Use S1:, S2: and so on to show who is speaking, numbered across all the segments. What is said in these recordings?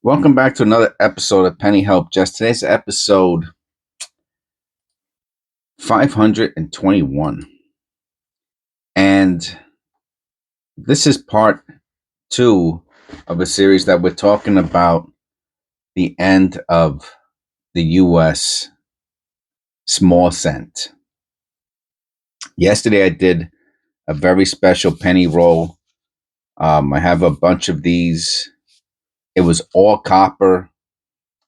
S1: Welcome back to another episode of Penny Helpjes. Today's episode 521. And this is part 2 of a series that we're talking about the end of the U.S. small cent. Yesterday I did a very special penny roll. I have a bunch of these. It was all copper.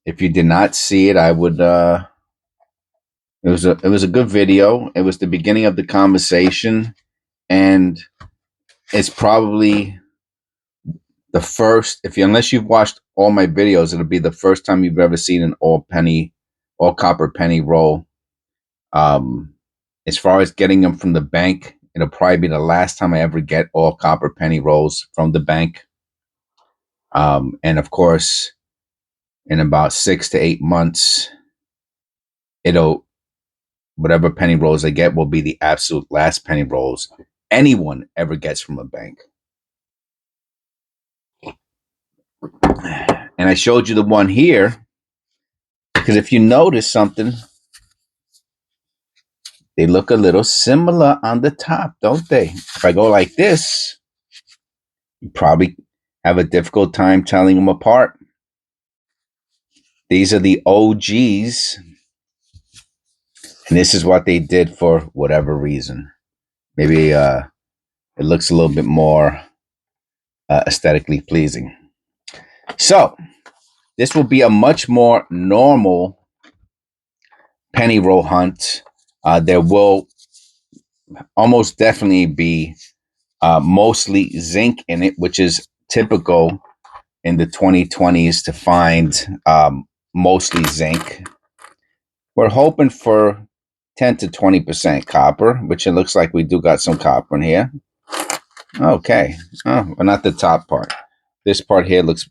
S1: If you did not see it, I would it was a good video. It was the beginning of the conversation, and it's probably the first, unless you've watched all my videos, it'll be the first time you've ever seen an all copper penny roll. As far as getting them from the bank, it'll probably be the last time I ever get all copper penny rolls from the bank. And of course, in about 6 to 8 months, whatever penny rolls I get will be the absolute last penny rolls anyone ever gets from a bank. And I showed you the one here because if you notice something, they look a little similar on the top, don't they? If I go like this, you probably have a difficult time telling them apart. These are the OGs, and this is what they did for whatever reason. Maybe it looks a little bit more aesthetically pleasing. So this will be a much more normal penny roll hunt. There will almost definitely be mostly zinc in it, which is typical in the 2020s to find mostly zinc. We're hoping for 10 to 20% copper, which it looks like we do got some copper in here. Okay. Oh, well, not the top part. This part here looks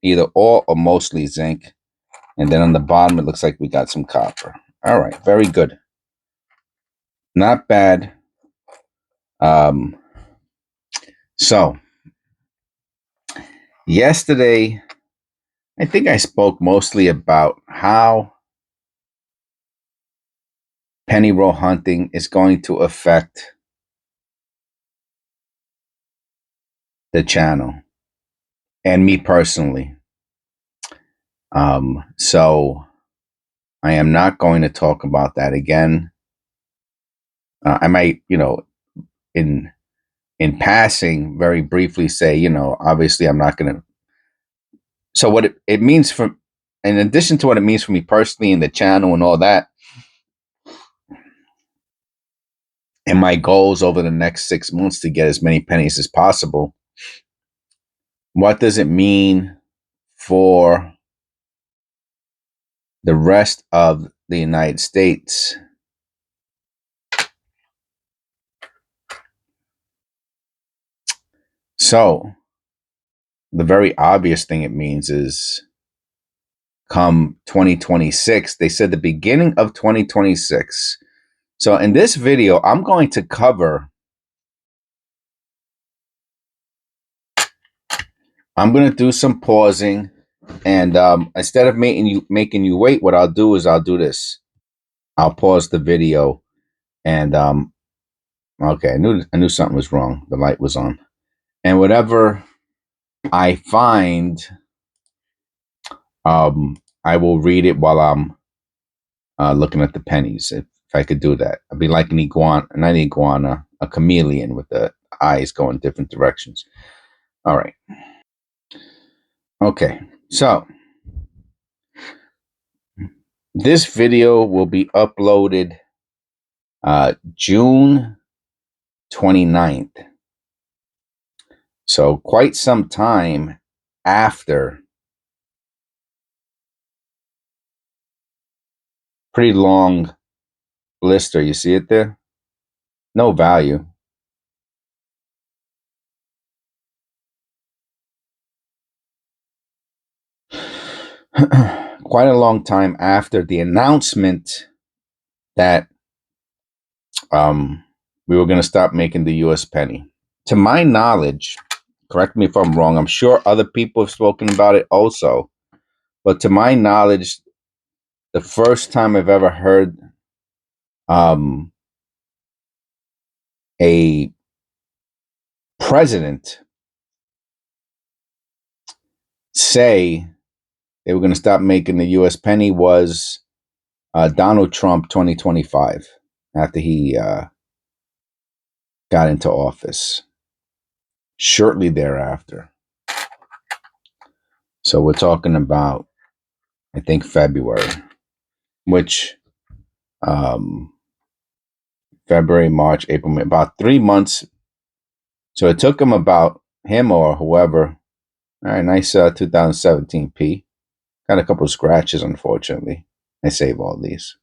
S1: either all or mostly zinc. And then on the bottom, it looks like we got some copper. All right. Very good. Not bad. So yesterday, I think I spoke mostly about how penny roll hunting is going to affect the channel and me personally. So I am not going to talk about that again. I might, in passing, very briefly say, obviously I'm not going to. So what it means for, in addition to what it means for me personally and the channel and all that, and my goals over the next 6 months to get as many pennies as possible, what does it mean for the rest of the United States? So the very obvious thing it means is come 2026, they said the beginning of 2026. So in this video, I'm going to cover, I'm going to do some pausing, and instead of making you wait, what I'll do is I'll do this. I'll pause the video, and okay, I knew something was wrong. The light was on, and whatever I find, I will read it while I'm looking at the pennies. If I could do that, I'd be like an iguana, not an iguana, a chameleon with the eyes going different directions. All right. Okay. So this video will be uploaded June 29th. So quite some time after. Pretty long blister. You see it there? No value. Quite a long time after the announcement that we were going to stop making the U.S. penny. To my knowledge, correct me if I'm wrong, I'm sure other people have spoken about it also. but to my knowledge, the first time I've ever heard a president say they were going to stop making the U.S. penny was Donald Trump 2025, after he got into office. Shortly thereafter. So we're talking about, I think, February, which February, March, April, May, about 3 months. So it took him or whoever. All right, nice 2017 P. Got a couple of scratches, unfortunately. I save all these.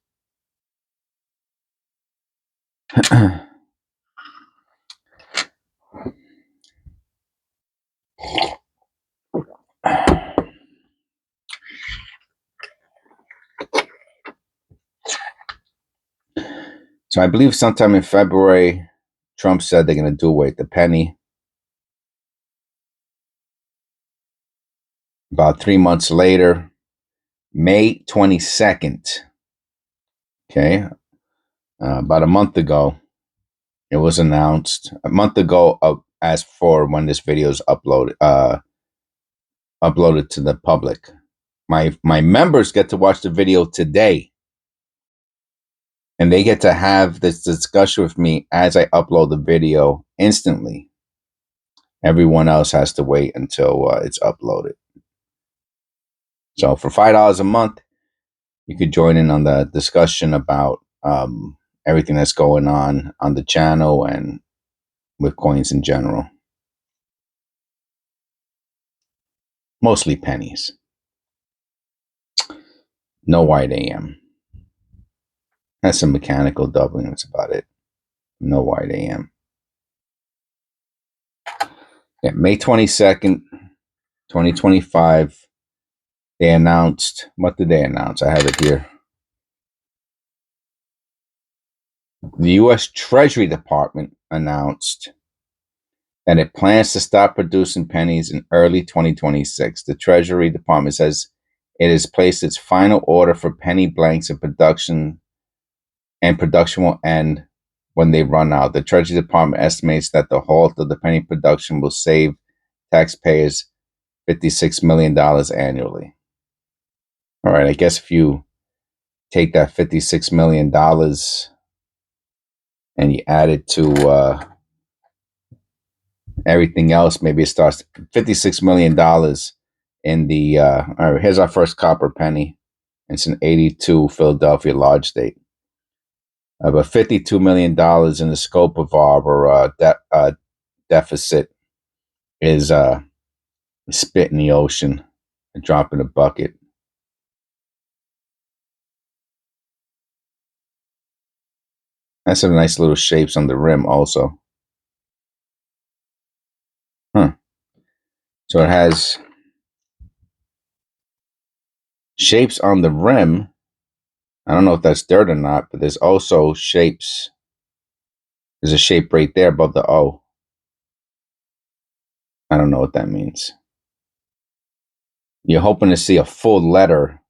S1: So I believe sometime in February, Trump said they're going to do away with the penny. About 3 months later, May 22nd, okay, about a month ago, it was announced. A month ago, as for when this video is uploaded to the public. My members get to watch the video today, and they get to have this discussion with me as I upload the video instantly. Everyone else has to wait until it's uploaded. So for $5 a month, you could join in on the discussion about everything that's going on the channel and with coins in general. Mostly pennies. No wide AM. Has some mechanical doubling. That's about it. No wide AM. Yeah, May 22nd, 2025. They announced. What did they announce? I have it here. The U.S. Treasury Department announced that it plans to stop producing pennies in early 2026. The Treasury Department says it has placed its final order for penny blanks in production, and production will end when they run out. The Treasury Department estimates that the halt of the penny production will save taxpayers $56 million annually. All right, I guess if you take that $56 million and you add it to everything else, maybe it starts $56 million in the, all right, here's our first copper penny. It's an 82 Philadelphia large date. But $52 million in the scope of our deficit is spit in the ocean, a drop in a bucket. That's some nice little shapes on the rim also. So it has shapes on the rim. I don't know if that's dirt or not, but there's also shapes. There's a shape right there above the O. I don't know what that means. You're hoping to see a full letter.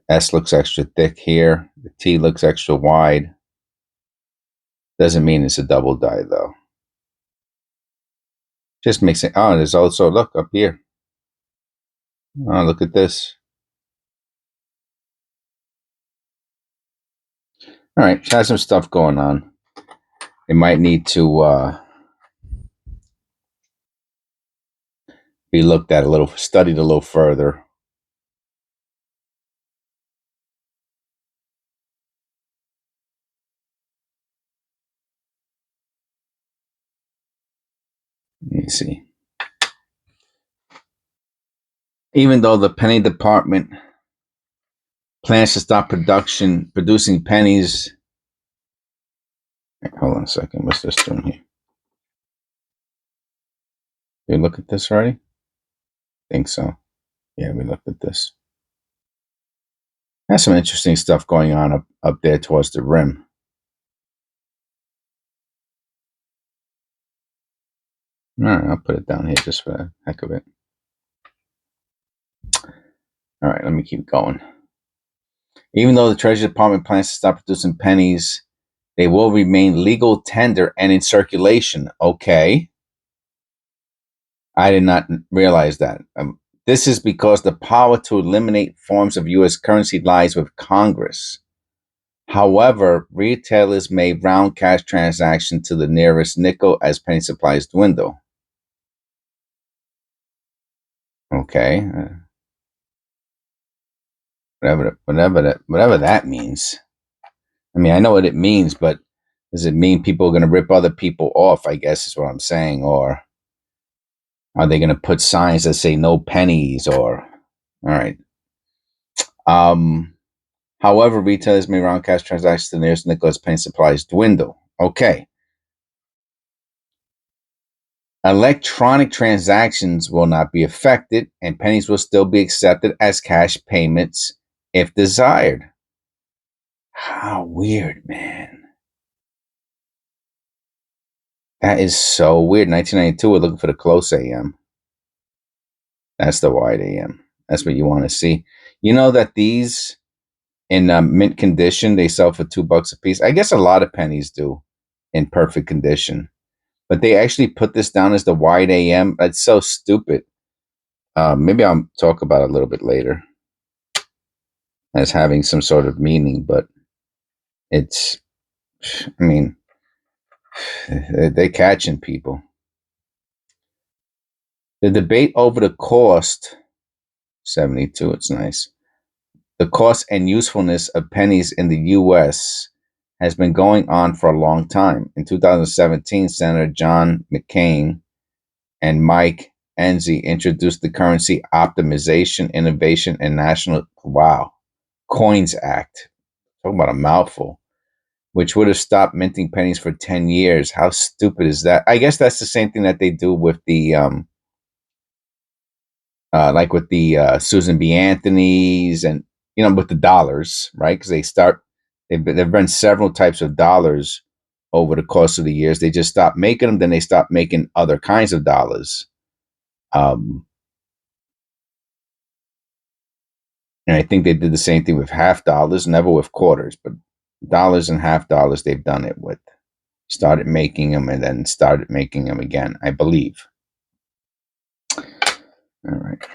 S1: S looks extra thick here. The T looks extra wide. Doesn't mean it's a double die though. Just makes it. Oh, there's also, look up here. Oh, look at this. All right, has some stuff going on. It might need to be looked at a little, studied a little further. Let me see. Even though the penny department plans to stop producing pennies. Hold on a second. What's this doing here? Did we look at this already? I think so. Yeah, we looked at this. There's some interesting stuff going on up there towards the rim. All right, I'll put it down here just for the heck of it. All right, let me keep going. Even though the Treasury Department plans to stop producing pennies, they will remain legal tender and in circulation. Okay. I did not realize that. This is because the power to eliminate forms of U.S. currency lies with Congress. However, retailers may round cash transactions to the nearest nickel as penny supplies dwindle. Okay, whatever that means. I mean, I know what it means, but does it mean people are going to rip other people off? I guess is what I'm saying. Or are they going to put signs that say no pennies? Or all right. However, retailers may round cash transactions to the nearest nickel as penny supplies dwindle. Okay. Electronic transactions will not be affected, and pennies will still be accepted as cash payments if desired. How weird, man. That is so weird. 1992, we're looking for the close AM. That's the wide AM. That's what you want to see. You know that these in mint condition, they sell for $2 a piece. I guess a lot of pennies do in perfect condition. But they actually put this down as the wide AM. That's so stupid. Maybe I'll talk about it a little bit later as having some sort of meaning, but it's, I mean, they're catching people. The debate over the cost, 72, it's nice. The cost and usefulness of pennies in the U.S. has been going on for a long time. In 2017, Senator John McCain and Mike Enzi introduced the Currency Optimization, Innovation, and National Coins Act. Talking about a mouthful, which would have stopped minting pennies for 10 years. How stupid is that? I guess that's the same thing that they do with the like with the Susan B. Anthony's and with the dollars, right? Because they've been several types of dollars over the course of the years. They just stopped making them, then they stopped making other kinds of dollars. Um, and I think they did the same thing with half dollars, never with quarters, but dollars and half dollars they've done it with. Started making them and then started making them again, I believe. All right.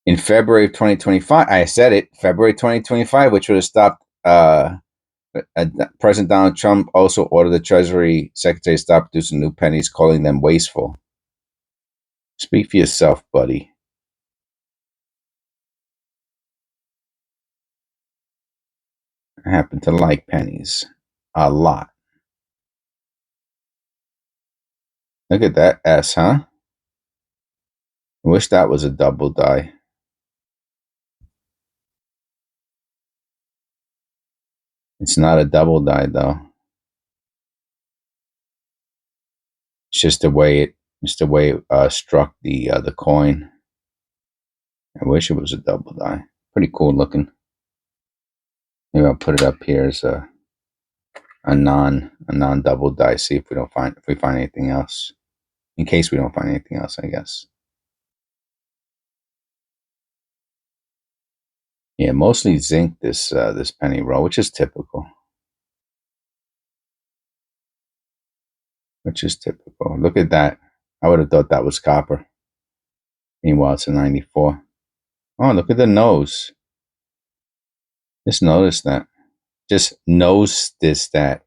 S1: In February of 2025, I said it, February 2025, which would have stopped. President Donald Trump also ordered the Treasury Secretary to stop producing new pennies, calling them wasteful. Speak for yourself, buddy. I happen to like pennies a lot. Look at that S, huh? I wish that was a double die. It's not a double die though. It's just the way it struck the coin. I wish it was a double die. Pretty cool looking. Maybe I'll put it up here as a non double die. See if we find anything else. In case we don't find anything else, I guess. Yeah, mostly zinc this penny roll, which is typical. Look at that. I would have thought that was copper. Meanwhile, it's a 94. Oh, look at the nose. Just notice that. Just nose this that.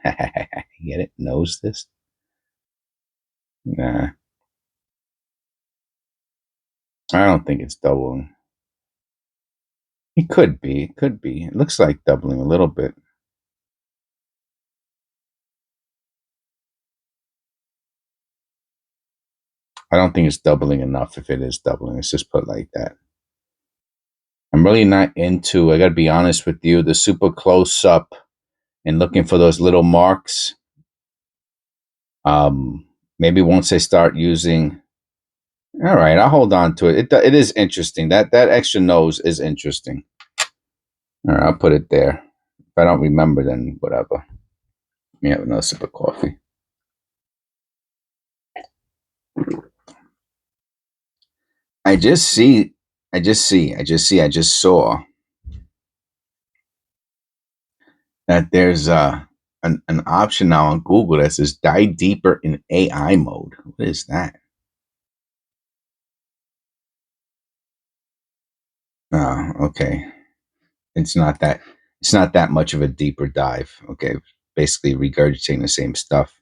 S1: Get it? Nose this? Nah. I don't think it's doubling. It could be. It could be. It looks like doubling a little bit. I don't think it's doubling enough if it is doubling. Let's just put like that. I'm really not into, I got to be honest with you, the super close up and looking for those little marks. Maybe once I start using, all right, I'll hold on to it. It is interesting. That extra nose is interesting. All right, I'll put it there. If I don't remember, then whatever. Let me have another sip of coffee. I just see I just saw that there's an option now on Google that says dive deeper in AI mode. What is that? Oh, okay. It's not that it's not that much of a deeper dive. Okay. Basically regurgitating the same stuff.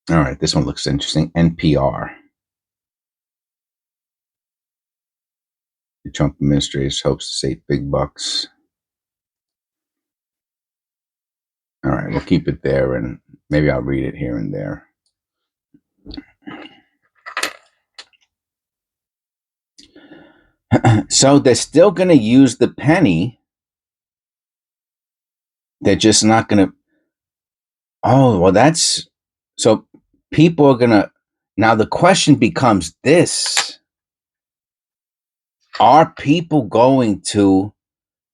S1: All right, this one looks interesting. NPR. The Trump administration hopes to save big bucks. All right, we'll keep it there and maybe I'll read it here and there. So they're still going to use the penny. They're just not going to. Oh, well, that's so people are going to. Now the question becomes this: are people going to,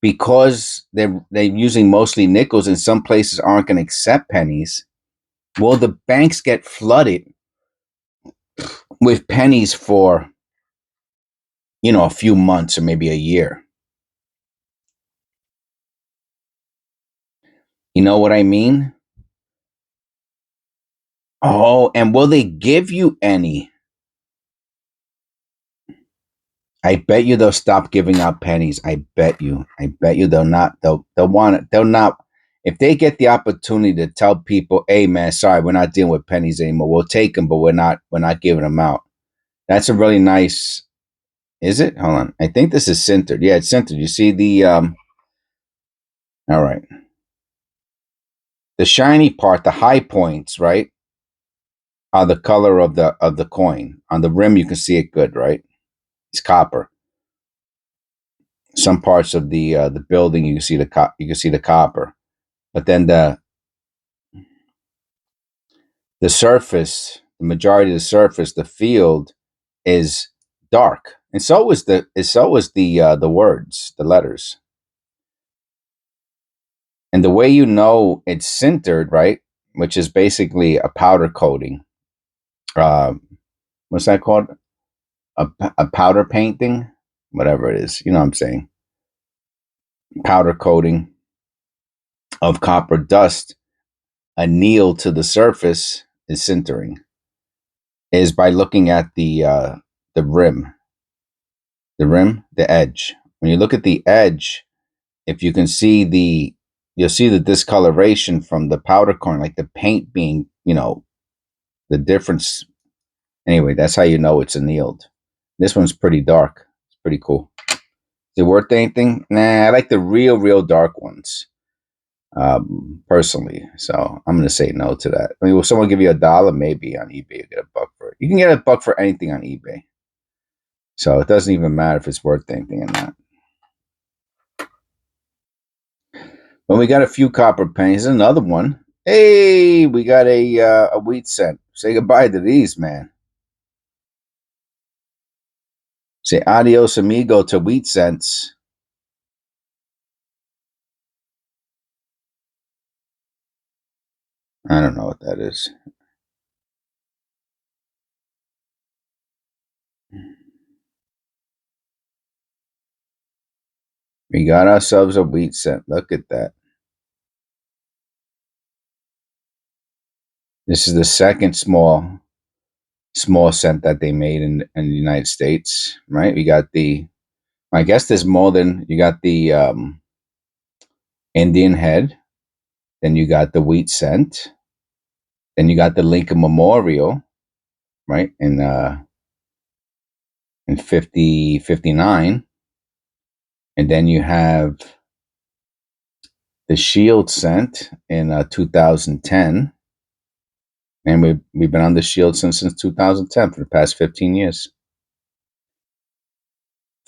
S1: because they're using mostly nickels and some places aren't going to accept pennies, will the banks get flooded with pennies for, a few months or maybe a year? You know what I mean? Oh, and will they give you any? I bet you they'll stop giving out pennies. I bet you. I bet you they'll not. They'll want it. They'll not. If they get the opportunity to tell people, "Hey, man, sorry, we're not dealing with pennies anymore. We'll take them, but we're not giving them out." That's a really nice. Is it? Hold on. I think this is centered. Yeah, it's centered. You see the. All right. The shiny part, the high points, right, are the color of the coin. On the rim, you can see it good, right? It's copper. Some parts of the building, you can see the copper, but then the surface, the majority of the surface, the field is dark, and so is the words, the letters, and the way you know it's sintered, right, which is basically a powder coating. Uh, what's that called? A powder painting, whatever it is. You know what I'm saying? Powder coating of copper dust annealed to the surface is sintering. Is by looking at the rim, the edge. When you look at the edge, if you can see you'll see the discoloration from the powder corn, like the paint being, the difference. Anyway, that's how you know it's annealed. This one's pretty dark. It's pretty cool. Is it worth anything? Nah, I like the real dark ones, personally. So I'm gonna say no to that. I mean, will someone give you $1? Maybe on eBay you get $1 for it. You can get $1 for anything on eBay. So it doesn't even matter if it's worth anything or not. But we got a few copper pennies. Another one. Hey, we got a wheat cent. Say goodbye to these, man. Say adios amigo to wheat cents. I don't know what that is. We got ourselves a wheat cent. Look at that. This is the second small cent that they made in the United States, right? We got I guess there's more than, you got the Indian head, then you got the wheat cent, then you got the Lincoln Memorial, right? In 59, and then you have the Shield cent in 2010, and we've been on the Shield since 2010 for the past 15 years.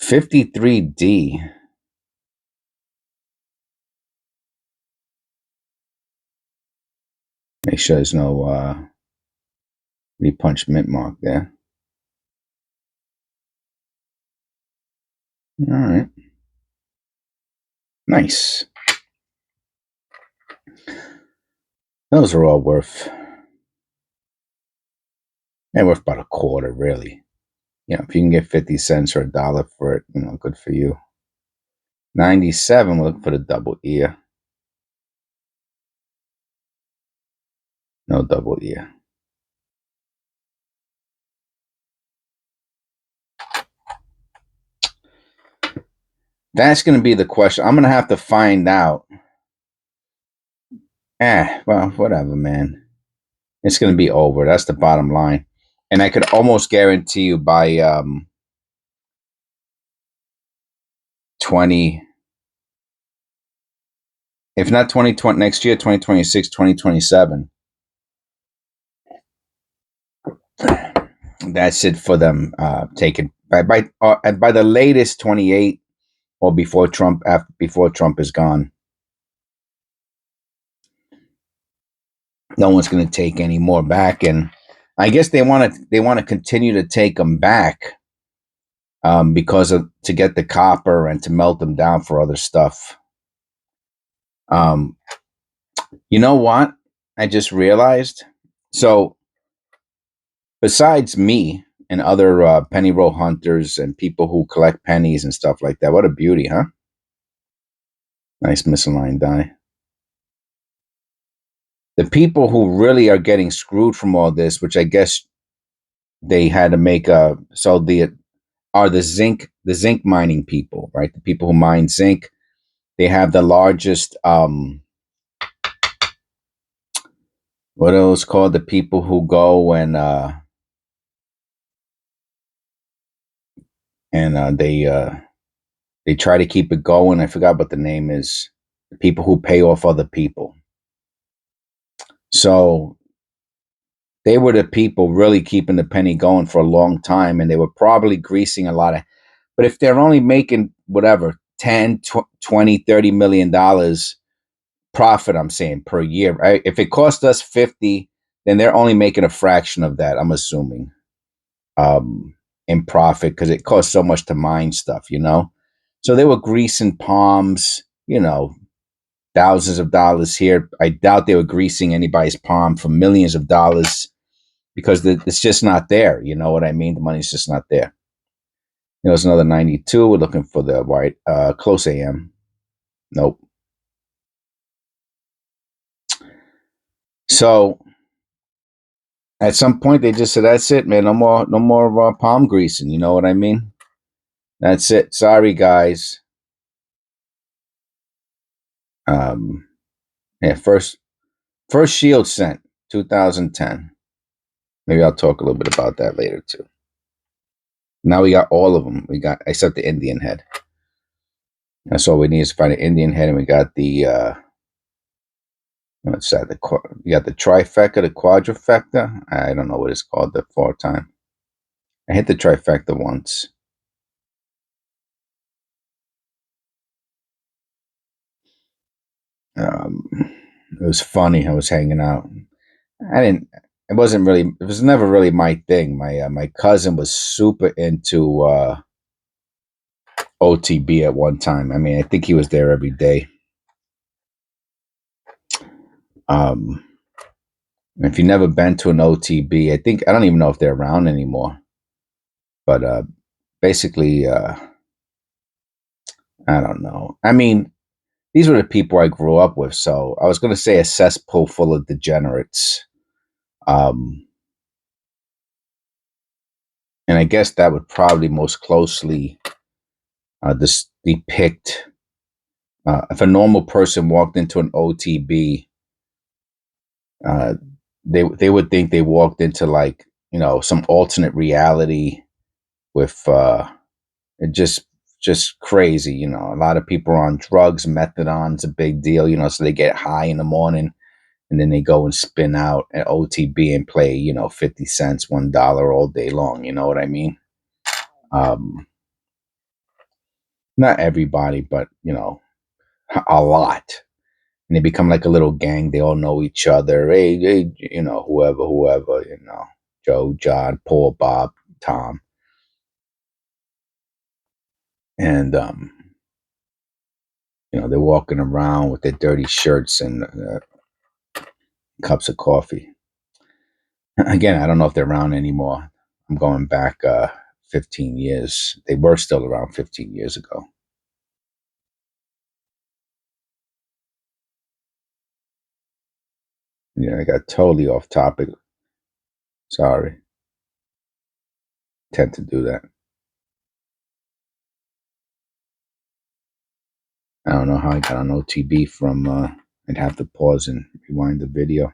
S1: 53D. Make sure there's no repunch mint mark there. All right. Nice. Those are all worth And worth about a quarter, really. You know, if you can get 50 cents or a dollar for it, you know, good for you. 97, we'll look for the double ear. No double ear. That's going to be the question. I'm going to have to find out. Well, whatever, man. It's going to be over. That's the bottom line. And I could almost guarantee you by 20, if not 2020, next year, 2026, 2027. That's it for them taking by the latest 28 or before Trump is gone. No one's going to take any more back, and I guess they want to continue to take them back because of to get the copper and to melt them down for other stuff. Um, you know what? I just realized. So besides me and other penny roll hunters and people who collect pennies and stuff like that, what a beauty, huh? Nice misaligned die. The people who really are getting screwed from all this, which I guess they had to make so the are the zinc mining people, right? The people who mine zinc. They have the largest what are those called? The people who go and they try to keep it going. I forgot what the name is. The people who pay off other people. So they were the people really keeping the penny going for a long time, and they were probably greasing a lot of. But if they're only making whatever 10, 20, $30 million profit, I'm saying per year, right? If it cost us 50, then they're only making a fraction of that, I'm assuming, in profit because it costs so much to mine stuff, you know? So they were greasing palms, you know, thousands of dollars here. I doubt they were greasing anybody's palm for millions of dollars because it's just not there. You know what I mean? The money's just not there. You know, it's another 92. We're looking for the white, close AM. Nope. So at some point they just said, "That's it, man. No more palm greasing." You know what I mean? That's it. Sorry, guys. Um, yeah. First shield sent 2010. Maybe I'll talk a little bit about that later too. Now we got all of them. We got except the Indian head. That's all we need is to find an Indian head, and we got the what's that? You got the trifecta, the quadrifecta. I don't know what it's called. The 4 time. I hit the trifecta once. It was funny. I was hanging out. I didn't. It wasn't really. It was never really my thing. My cousin was super into OTB at one time. I mean, I think he was there every day. Um, if you've never been to an OTB, I don't even know if they're around anymore. But basically, I don't know. I mean, these were the people I grew up with. So I was going to say a cesspool full of degenerates. Um, and I guess that would probably most closely depict if a normal person walked into an OTB, uh, they would think they walked into like some alternate reality with it just crazy. A lot of people are on drugs. Methadone's a big deal. So they get high in the morning and then they go and spin out at OTB and play 50 cents, $1 all day long. You know what I mean? Um, not everybody, but a lot. And they become like a little gang. They all know each other. Hey, whoever, Joe, John, Paul, Bob, Tom. And, they're walking around with their dirty shirts and cups of coffee. Again, I don't know if they're around anymore. I'm going back 15 years. They were still around 15 years ago. Yeah, I got totally off topic. Sorry. Tend to do that. I don't know how I got on OTB from. I'd have to pause and rewind the video.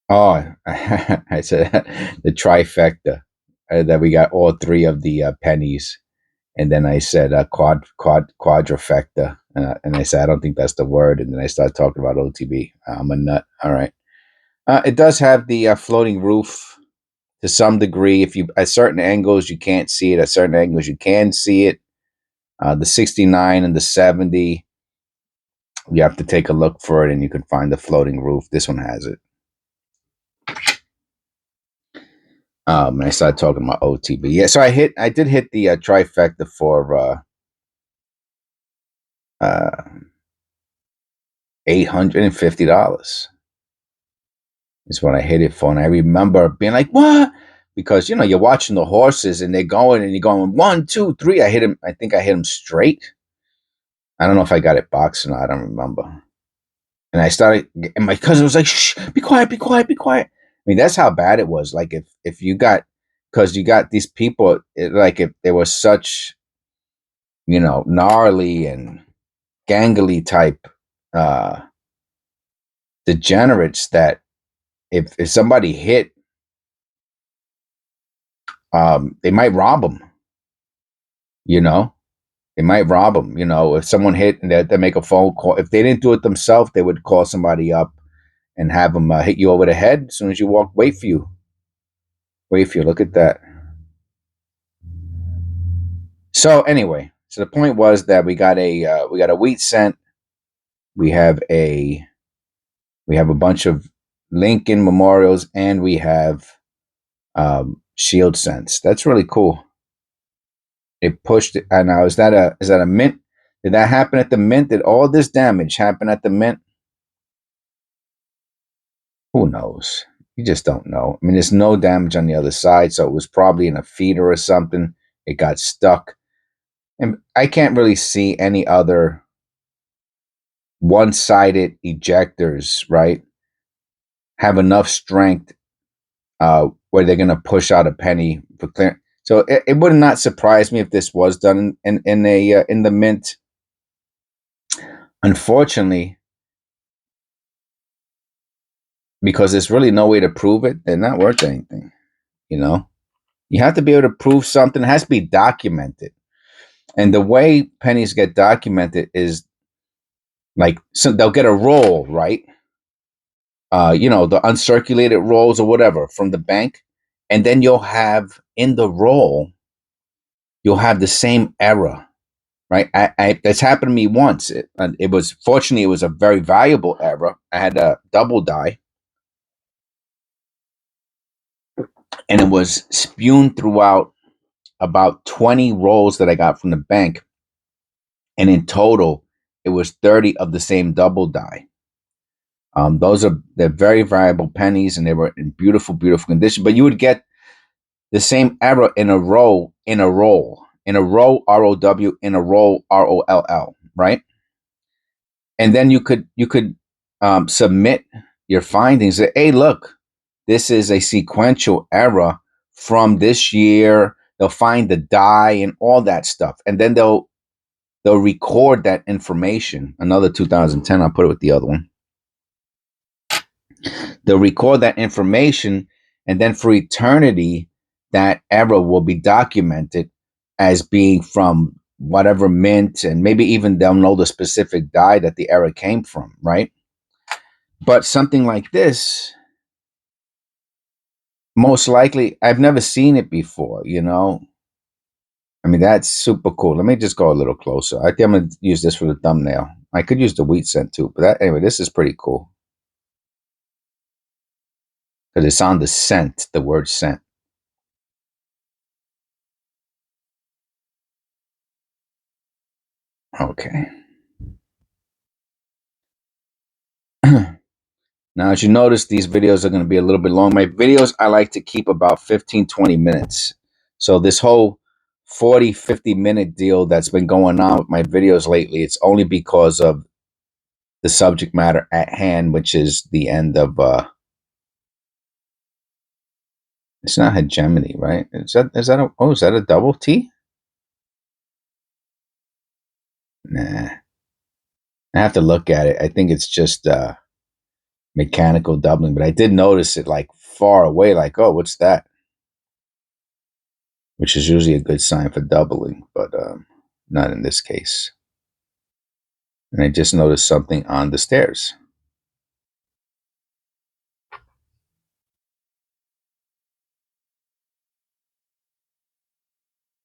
S1: Oh, I said the trifecta, that we got all three of the pennies, and then I said quadrifecta, and I said I don't think that's the word, and then I started talking about OTB. I'm a nut. All right. It does have the floating roof to some degree. If you at certain angles you can't see it, at certain angles you can see it. The 69 and the 70, you have to take a look for it, and you can find the floating roof. This one has it. And I started talking about OTB. Yeah, so I did hit the trifecta for uh, $850 is what I hit it for, and I remember being like, "What?" Because you're watching the horses, and they're going, and you're going 1, 2, 3. I hit him. I think I hit him straight. I don't know if I got it boxed or not. I don't remember. And I started, and my cousin was like, "Shh, be quiet, be quiet, be quiet." I mean, that's how bad it was. Like if you got, because you got these people, like if they were such, gnarly and gangly type uh degenerates, that if somebody hit, they might rob them. You know, they might rob them. If someone hit and they make a phone call, if they didn't do it themselves, they would call somebody up and have them hit you over the head as soon as you walk. Wait for you. Wait for you. Look at that. So anyway, so the point was that we got a wheat cent. We have a bunch of Lincoln memorials, and we have shield cents. That's really cool. It pushed it. And now is that a mint? Did that happen at the mint? Did all this damage happen at the mint? Who knows? You just don't know. I mean, there's no damage on the other side, so it was probably in a feeder or something. It got stuck, and I can't really see any other one-sided ejectors, right, have enough strength where they're going to push out a penny for clear. So it would not surprise me if this was done in the mint. Unfortunately, because there's really no way to prove it, they're not worth anything. You have to be able to prove something. It has to be documented, and the way pennies get documented is like, so they'll get a roll, right? The uncirculated rolls or whatever from the bank, and then you'll have in the roll, you'll have the same error, right? That's happened to me once. It was, fortunately, it was a very valuable error. I had a double die, and it was spewed throughout about 20 rolls that I got from the bank, and in total, it was 30 of the same double die. They're very valuable pennies, and they were in beautiful, beautiful condition. But you would get the same error in a row, in a roll, in a row, ROW, in a roll, ROLL, right? And then you could submit your findings. That, hey, look, this is a sequential error from this year. They'll find the die and all that stuff, and then they'll record that information. Another 2010. I'll put it with the other one. They'll record that information, and then for eternity, that error will be documented as being from whatever mint, and maybe even they'll know the specific die that the error came from, right? But something like this, most likely, I've never seen it before. I mean, that's super cool. Let me just go a little closer. I think I'm going to use this for the thumbnail. I could use the wheat cent too, but anyway, this is pretty cool because it's on the cent, the word cent. Okay. Now, as you notice, these videos are going to be a little bit long. My videos, I like to keep about 15, 20 minutes. So this whole 40, 50-minute deal that's been going on with my videos lately, it's only because of the subject matter at hand, which is the end of, it's not hegemony, right? Is that a double T? Nah. I have to look at it. I think it's just mechanical doubling, but I did notice it like far away, like, oh, what's that? Which is usually a good sign for doubling, but not in this case. And I just noticed something on the stairs.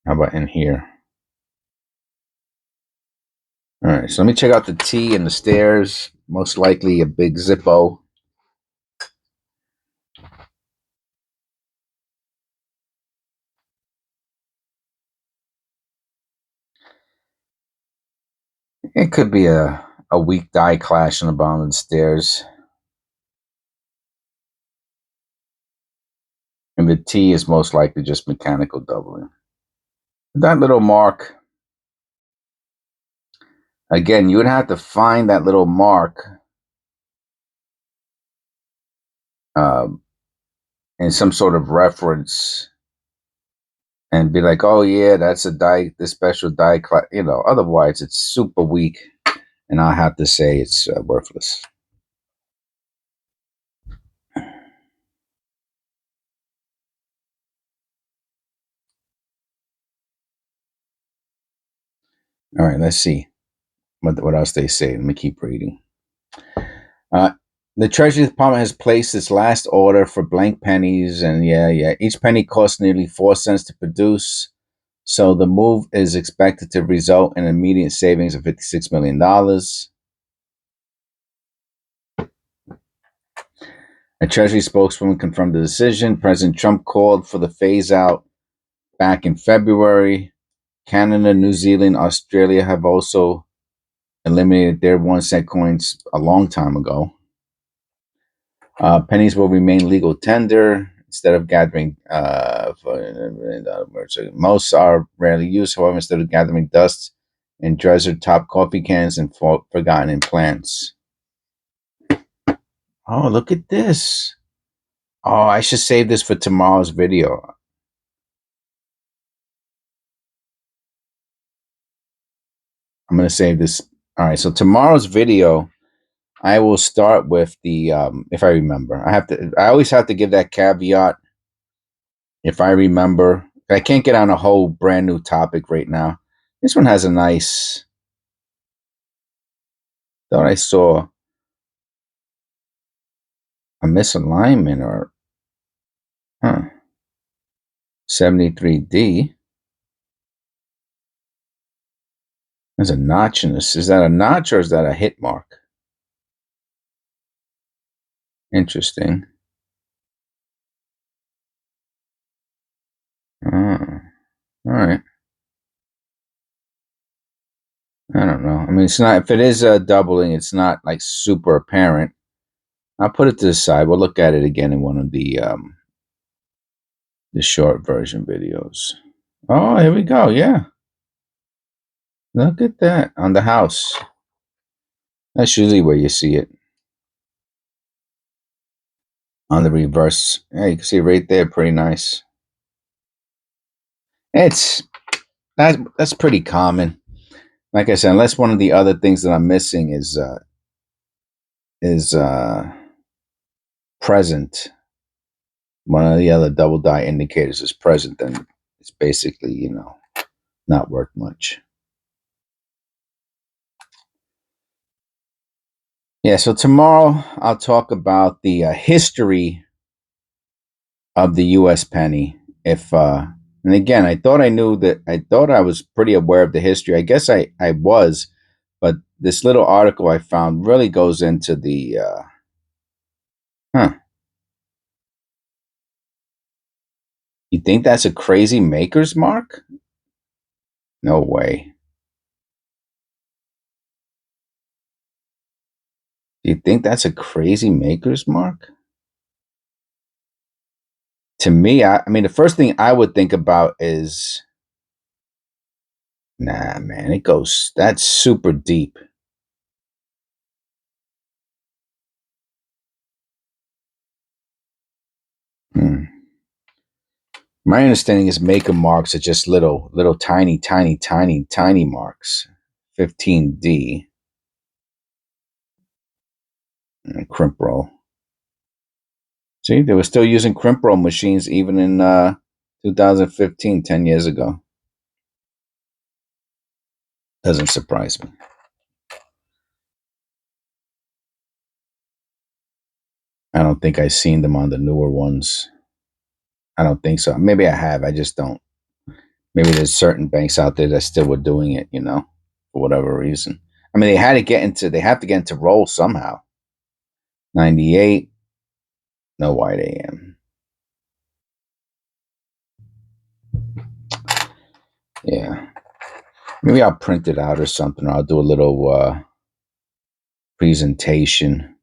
S1: How about in here? All right, so let me check out the T and the stairs. Most likely a big Zippo. It could be a weak die clash on the bottom of the stairs. And the T is most likely just mechanical doubling. That little mark, again, you would have to find that little mark in some sort of reference and be like, oh yeah, that's a die, this special die class. Otherwise it's super weak, and I have to say it's worthless. All right, let's see what else they say. Let me keep reading. The Treasury Department has placed its last order for blank pennies, and each penny costs nearly 4 cents to produce. So the move is expected to result in immediate savings of $56 million. A Treasury spokeswoman confirmed the decision. President Trump called for the phase out back in February. Canada, New Zealand, Australia have also eliminated their 1 cent coins a long time ago. Pennies will remain legal tender instead of gathering. Most are rarely used, however, instead of gathering dust in dresser top coffee cans and forgotten in plants. Oh, look at this. Oh, I should save this for tomorrow's video. I'm going to save this. All right, so tomorrow's video, I will start with the, if I remember. I always have to give that caveat. If I remember, I can't get on a whole brand new topic right now. This one has a nice, thought I saw a misalignment or, 73D. There's a notch in this. Is that a notch or is that a hit mark? Interesting. All right. I don't know. I mean, it's not, if it is doubling, it's not like super apparent. I'll put it to the side. We'll look at it again in one of the short version videos. Oh, here we go. Yeah. Look at that on the house. That's usually where you see it. On the reverse. Yeah, you can see right there. Pretty nice. That's pretty common. Like I said, unless one of the other things that I'm missing is present. One of the other double die indicators is present, then it's basically, not worth much. Yeah, so tomorrow I'll talk about the history of the U.S. penny. And again, I thought I was pretty aware of the history. I guess I was, but this little article I found really goes into the, you think that's a crazy maker's mark? No way. Do you think that's a crazy maker's mark? To me, I mean, the first thing I would think about is, nah, man, that's super deep. Hmm. My understanding is maker marks are just little tiny marks. 15D and crimp roll. See, they were still using crimp roll machines even in 2015, 10 years ago. Doesn't surprise me. I don't think I've seen them on the newer ones. I don't think so. Maybe I have. I just don't. Maybe there's certain banks out there that still were doing it, for whatever reason. I mean, they have to get into roll somehow. 98, no white AM. Yeah. Maybe I'll print it out or something, or I'll do a little presentation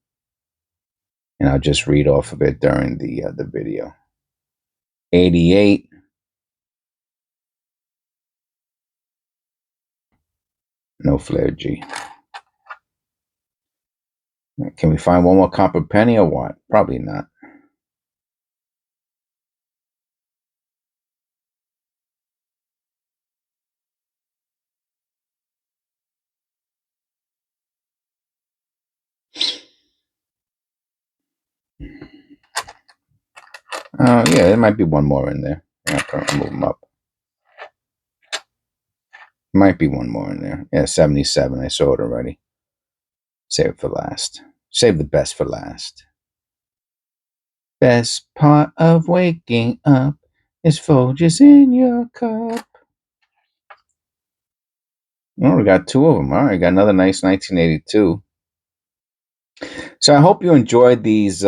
S1: and I'll just read off of it during the video. 88. No flare G. Can we find one more copper penny or what? Probably not. Oh, yeah, there might be one more in there. Yeah, I'll move them up. Might be one more in there. Yeah, 77. I saw it already. Save it for last. Save the best for last. Best part of waking up is Folgers in your cup. Oh, we got two of them. All right, got another nice 1982. So I hope you enjoyed these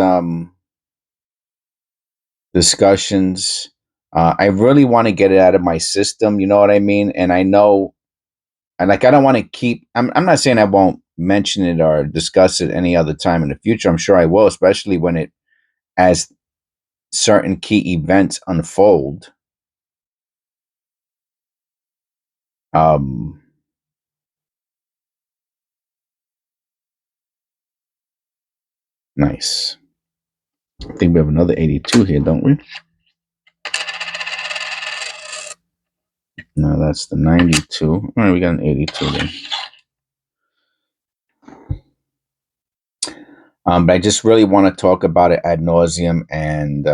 S1: discussions. I really want to get it out of my system. You know what I mean? And I know, and like, I don't want to keep. I'm not saying I won't mention it or discuss it any other time in the future. I'm sure I will, especially as certain key events unfold. Um, Nice. I think we have another 82 here, don't we? No, that's the 92. All right, we got an 82 then. But I just really want to talk about it ad nauseum, and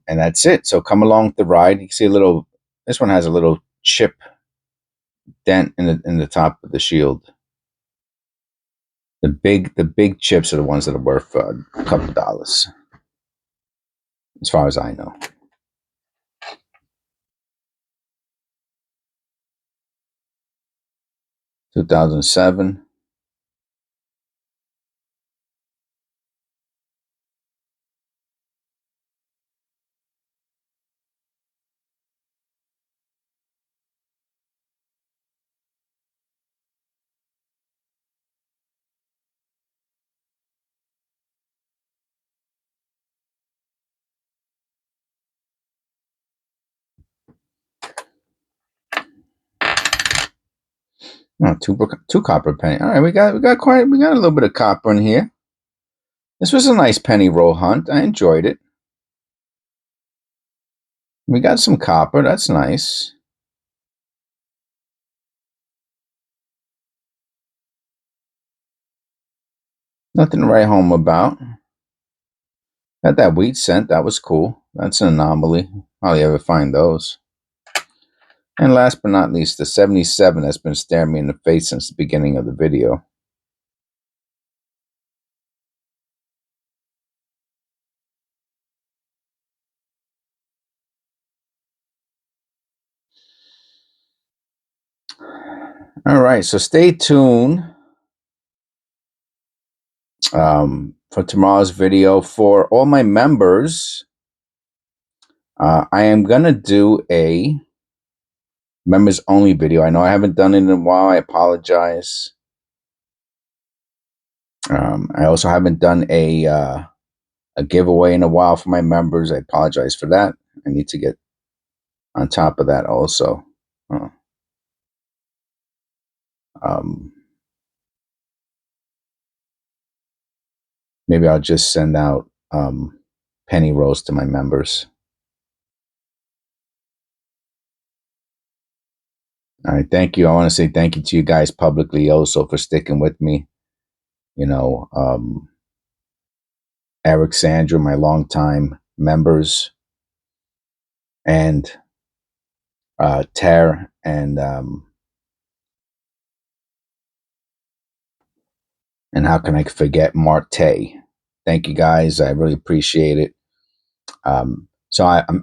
S1: that's it. So come along the ride. You can see this one has a little chip dent in the top of the shield. The big chips are the ones that are worth a couple dollars, as far as I know. Two 2007. Oh, two copper penny. All right, we got a little bit of copper in here. This was a nice penny roll hunt. I enjoyed it. We got some copper. That's nice. Nothing to write home about. Got that wheat scent. That was cool. That's an anomaly. Hardly ever find those. And last but not least, the 77 that's been staring me in the face since the beginning of the video. All right, so stay tuned for tomorrow's video. For all my members, I am going to do a members only video. I know I haven't done it in a while. I apologize. I also haven't done a giveaway in a while for my members. I apologize for that. I need to get on top of that also. Uh, um, maybe I'll just send out penny rolls to my members. All right, thank you. I want to say thank you to you guys publicly also for sticking with me. You know, Eric, Sandra, my longtime members, and Tara and how can I forget Marte? Thank you guys. I really appreciate it.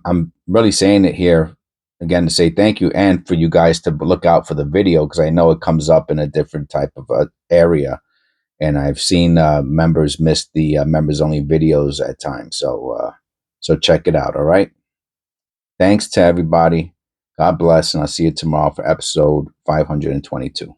S1: I'm really saying it here again to say thank you and for you guys to look out for the video because I know it comes up in a different type of area, and I've seen members miss the members only videos at times. So check it out. All right. Thanks to everybody. God bless, and I'll see you tomorrow for episode 522.